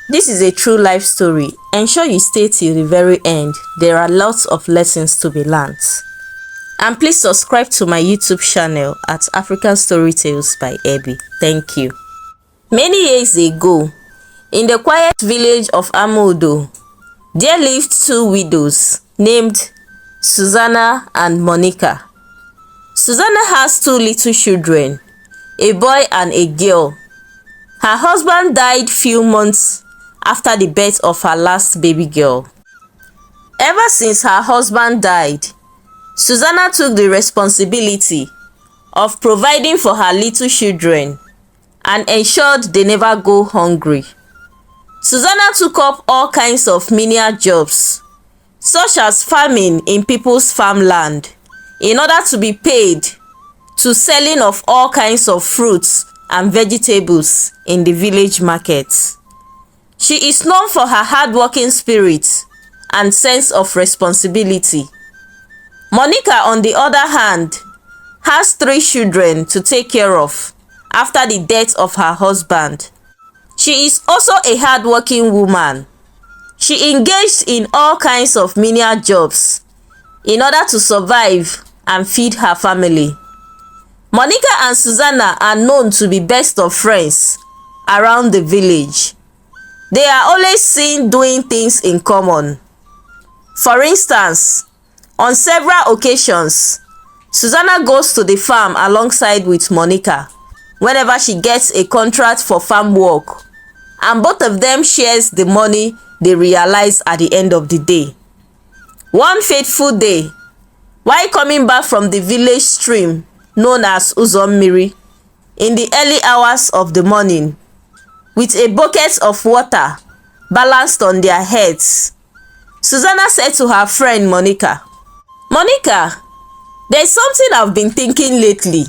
This is a true life story. Ensure you stay till the very end. There are lots of lessons to be learned. And please subscribe to my YouTube channel at African Storytales by Abby. Thank you. Many years ago, in the quiet village of Amudo, there lived two widows named Susaana and Monica. Susaana has two little children, a boy and a girl. Her husband died few months after the birth of her last baby girl. Ever since her husband died, Susaana took the responsibility of providing for her little children and ensured they never go hungry. Susaana took up all kinds of menial jobs, such as farming in people's farmland, in order to be paid to selling of all kinds of fruits and vegetables in the village markets. She is known for her hardworking spirit and sense of responsibility. Monica, on the other hand, has 3 children to take care of after the death of her husband. She is also a hardworking woman. She engaged in all kinds of menial jobs in order to survive and feed her family. Monica and Susaana are known to be best of friends around the village. They are always seen doing things in common. For instance, on several occasions, Susaana goes to the farm alongside with Monica whenever she gets a contract for farm work, and both of them shares the money they realize at the end of the day. One fateful day, while coming back from the village stream known as Uzommiri in the early hours of the morning, with a bucket of water balanced on their heads, Susaana said to her friend Monica, "Monica, there's something I've been thinking lately.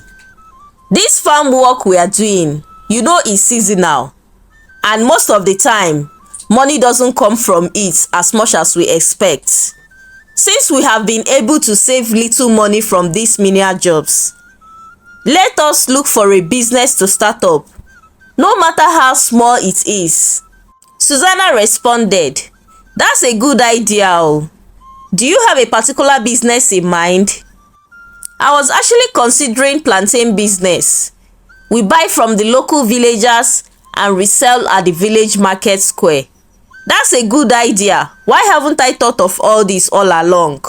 This farm work we are doing, is seasonal, and most of the time, money doesn't come from it as much as we expect. Since we have been able to save little money from these menial jobs, let us look for a business to start up, no matter how small it is." Susaana responded, "That's a good idea. Oh. Do you have a particular business in mind?" "I was actually considering plantain business. We buy from the local villagers and resell at the village market square." "That's a good idea. Why haven't I thought of all this all along?"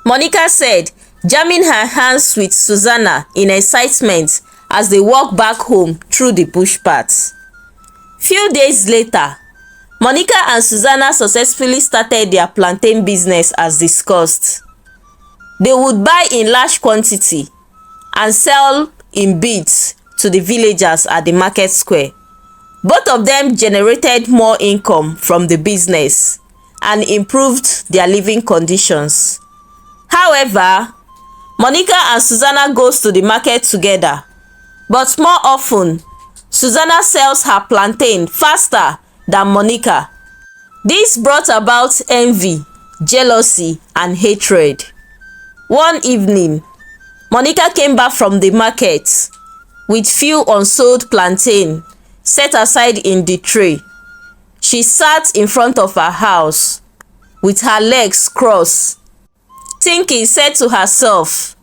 Monica said, jamming her hands with Susaana in excitement as they walked back home through the bush paths. Few days later, Monica and Susaana successfully started their plantain business as discussed. They would buy in large quantity and sell in beads to the villagers at the market square. Both of them generated more income from the business and improved their living conditions. However, Monica and Susaana goes to the market together, but more often, Susaana sells her plantain faster than Monica. This brought about envy, jealousy, and hatred. One evening, Monica came back from the market with few unsold plantain set aside in the tray. She sat in front of her house with her legs crossed, thinking, said to herself,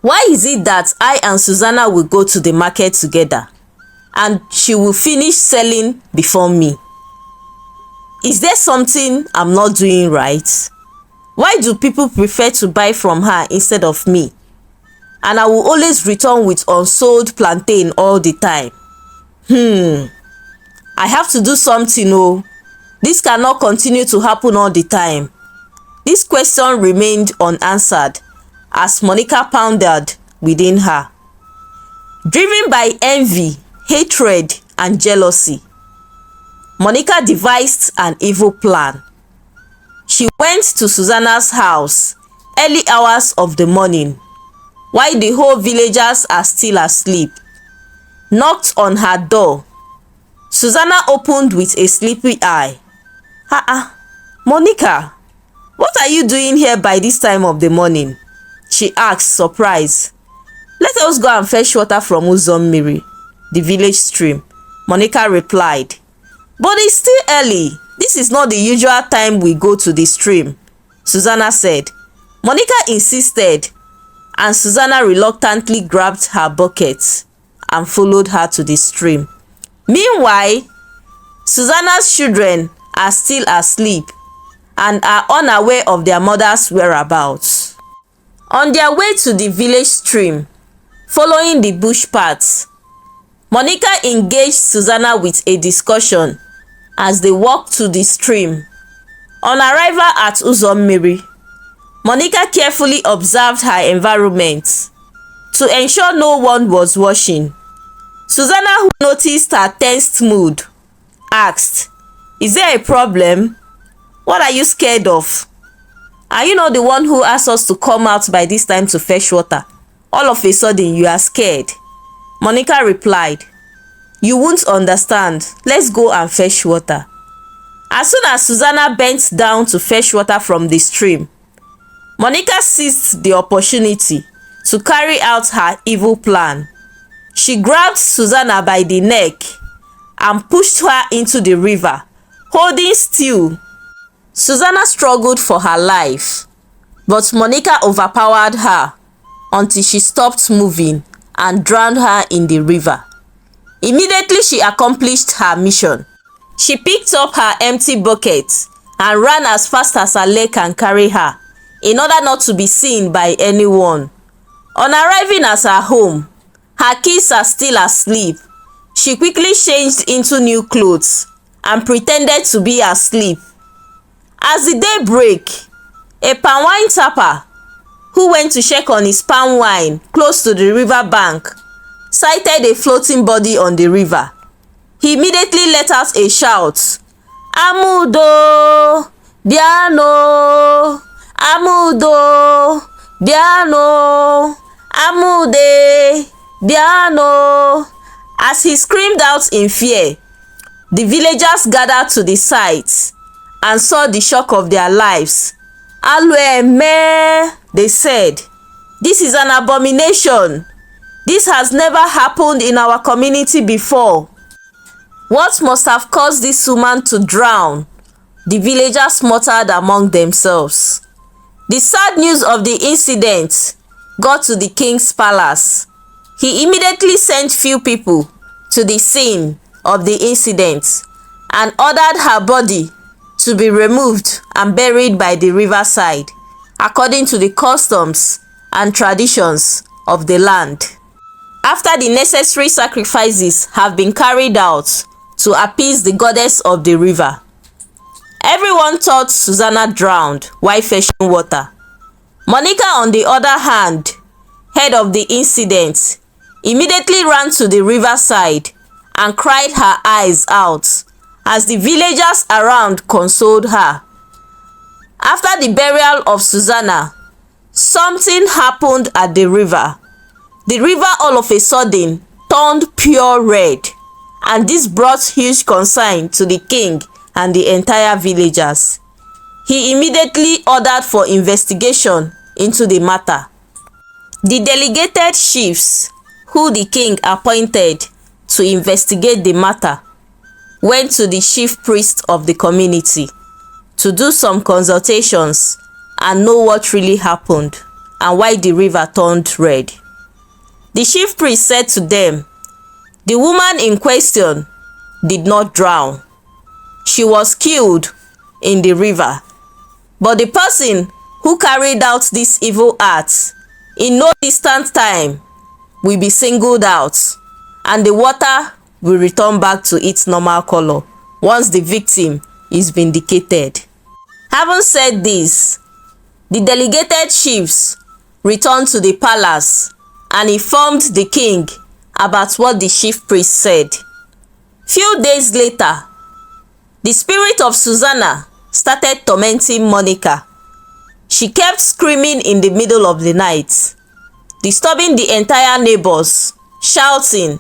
"Why is it that I and Susaana will go to the market together and she will finish selling before me? Is there something I'm not doing right? Why do people prefer to buy from her instead of me? And I will always return with unsold plantain all the time. I have to do something. Oh, this cannot continue to happen all the time." This question remained unanswered as Monica pondered within her. Driven by envy, hatred, and jealousy, Monica devised an evil plan. She went to Susaana's house early hours of the morning, while the whole villagers are still asleep, knocked on her door. Susaana opened with a sleepy eye. "Monica, what are you doing here by this time of the morning?" she asked, surprised. "Let us go and fetch water from Uzommiri, the village stream," Monica replied. But it's still early. This is not the usual time we go to the stream, Susanna said. Monica insisted, and Susanna reluctantly grabbed her bucket and followed her to the stream. Meanwhile, Susanna's children are still asleep and are unaware of their mother's whereabouts. On their way to the village stream, following the bush paths, Monica engaged Susanna with a discussion as they walked to the stream. On arrival at Uzommiri, Monica carefully observed her environment to ensure no one was watching. Susanna, who noticed her tensed mood, asked, "Is there a problem? What are you scared of? Are you not the one who asked us to come out by this time to fetch water? All of a sudden you are scared." Monica replied, "You won't understand. Let's go and fetch water." As soon as Susanna bent down to fetch water from the stream, Monica seized the opportunity to carry out her evil plan. She grabbed Susanna by the neck and pushed her into the river, holding still. Susanna struggled for her life, but Monica overpowered her until she stopped moving and drowned her in the river. Immediately she accomplished her mission. She picked up her empty bucket and ran as fast as her leg can carry her, in order not to be seen by anyone. On arriving at her home, her kids are still asleep. She quickly changed into new clothes and pretended to be asleep. As the day broke, a palm wine tapper who went to check on his palm wine close to the river bank sighted a floating body on the river. He immediately let out a shout, "Amudo, Biano! Amudo, Biano! Amude, Biano!" As he screamed out in fear, the villagers gathered to the site and saw the shock of their lives. "Alueme," they said, "this is an abomination. This has never happened in our community before. What must have caused this woman to drown?" The villagers muttered among themselves. The sad news of the incident got to the king's palace. He immediately sent few people to the scene of the incident and ordered her body to be removed and buried by the riverside, according to the customs and traditions of the land. After the necessary sacrifices have been carried out to appease the goddess of the river, everyone thought Susanna drowned while fetching water. Monica, on the other hand, heard of the incident, immediately ran to the riverside and cried her eyes out as the villagers around consoled her. After the burial of Susanna, something happened at the river. The river all of a sudden turned pure red, and this brought huge concern to the king and the entire villagers. He immediately ordered for investigation into the matter. The delegated chiefs, who the king appointed to investigate the matter, went to the chief priest of the community to do some consultations and know what really happened and why the river turned red. The chief priest said to them, "The woman in question did not drown. She was killed in the river. But the person who carried out this evil act in no distant time will be singled out, and the water will return back to its normal color once the victim is vindicated." Having said this, the delegated chiefs returned to the palace and informed the king about what the chief priest said. Few days later, the spirit of Susanna started tormenting Monica. She kept screaming in the middle of the night, disturbing the entire neighbors, shouting,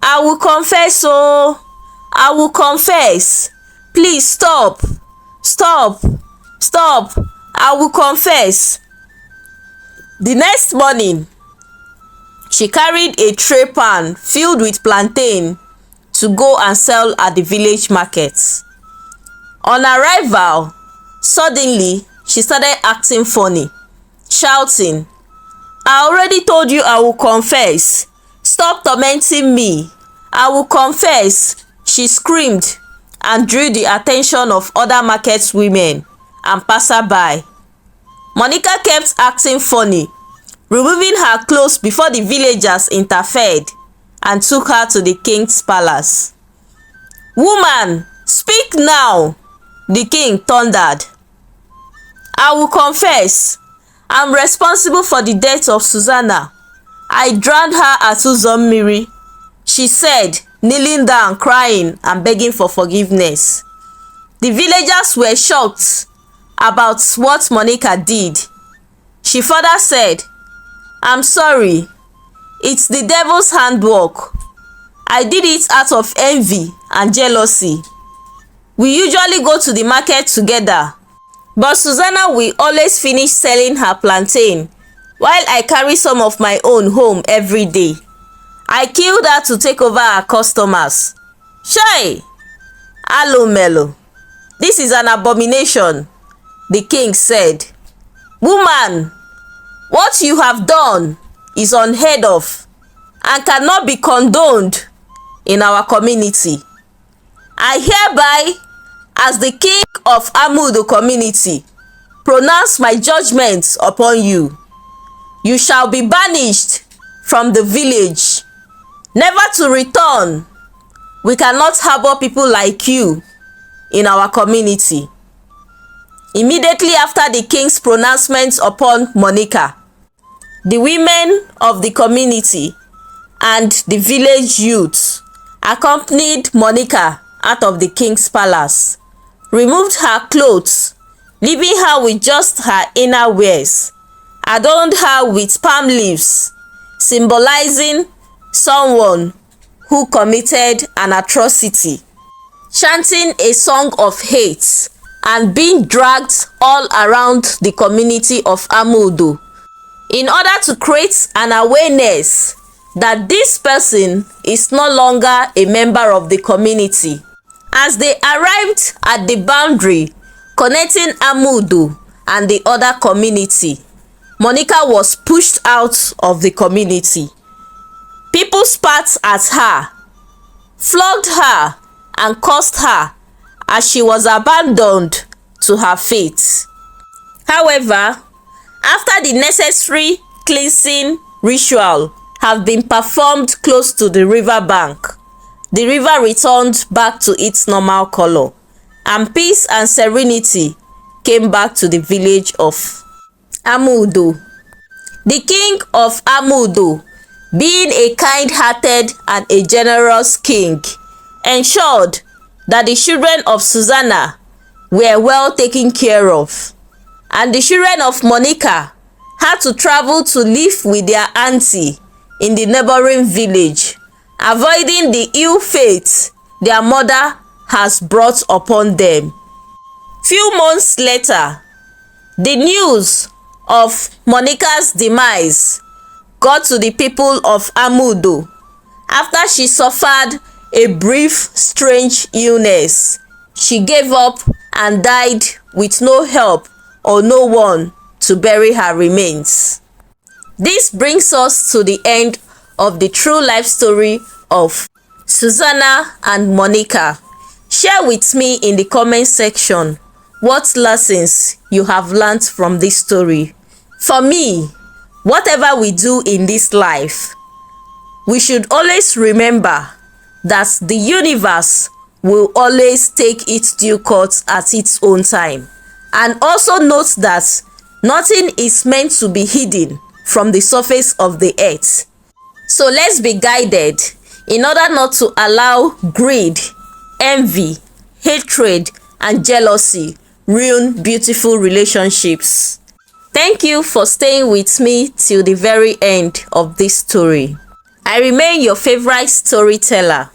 "I will confess, oh, I will confess. Please stop, stop, stop. I will confess." The next morning, she carried a tray pan filled with plantain to to go and sell at the village market. On arrival, suddenly she started acting funny, shouting, "I already told you I will confess. Stop tormenting me. I will confess," she screamed and drew the attention of other market women and passerby. Monica kept acting funny, removing her clothes before the villagers interfered and took her to the king's palace. "Woman, speak now," the king thundered. "I will confess. I'm responsible for the death of Susaana. I drowned her at Uzommiri," she said, kneeling down, crying and begging for forgiveness. The villagers were shocked about what Monica did. She further said, "I'm sorry. It's the devil's handwork. I did it out of envy and jealousy. We usually go to the market together, but Susaana will always finish selling her plantain while I carry some of my own home every day. I killed her to take over her customers. Shey! Alomelo, this is an abomination," the king said. "Woman, what you have done is unheard of and cannot be condoned in our community. I hereby, as the king of Amudo community, pronounce my judgment upon you. You shall be banished from the village, never to return. We cannot harbor people like you in our community." Immediately after the king's pronouncement upon Monica, the women of the community and the village youth accompanied Monica out of the king's palace, removed her clothes, leaving her with just her inner wears, adorned her with palm leaves, symbolizing someone who committed an atrocity, chanting a song of hate and being dragged all around the community of Amudo in order to create an awareness that this person is no longer a member of the community. As they arrived at the boundary connecting Amudo and the other community, Monica was pushed out of the community. People spat at her, flogged her and cursed her as she was abandoned to her fate. However, after the necessary cleansing ritual have been performed close to the river bank, the river returned back to its normal color, and peace and serenity came back to the village of Amudo. The king of Amudo, being a kind-hearted and a generous king, ensured that the children of Susaana were well taken care of, and the children of Monica had to travel to live with their auntie in the neighboring village, avoiding the ill fate their mother has brought upon them. Few months later, the news of Monica's demise got to the people of Amudo after she suffered a brief strange illness. She gave up and died with no help or no one to bury her remains. This brings us to the end of the true life story of Susaana and Monica. Share with me in the comment section what lessons you have learned from this story. For me, whatever we do in this life, we should always remember that the universe will always take its due course at its own time. And also note that nothing is meant to be hidden from the surface of the earth. So let's be guided in order not to allow greed, envy, hatred, and jealousy ruin beautiful relationships. Thank you for staying with me till the very end of this story. I remain your favorite storyteller.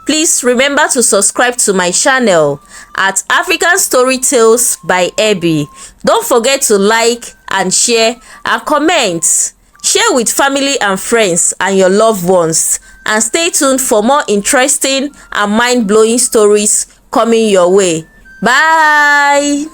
Please remember to subscribe to my channel at African Storytales by Abby. Don't forget to like and share and comment. Share with family and friends and your loved ones, and stay tuned for more interesting and mind-blowing stories coming your way. Bye.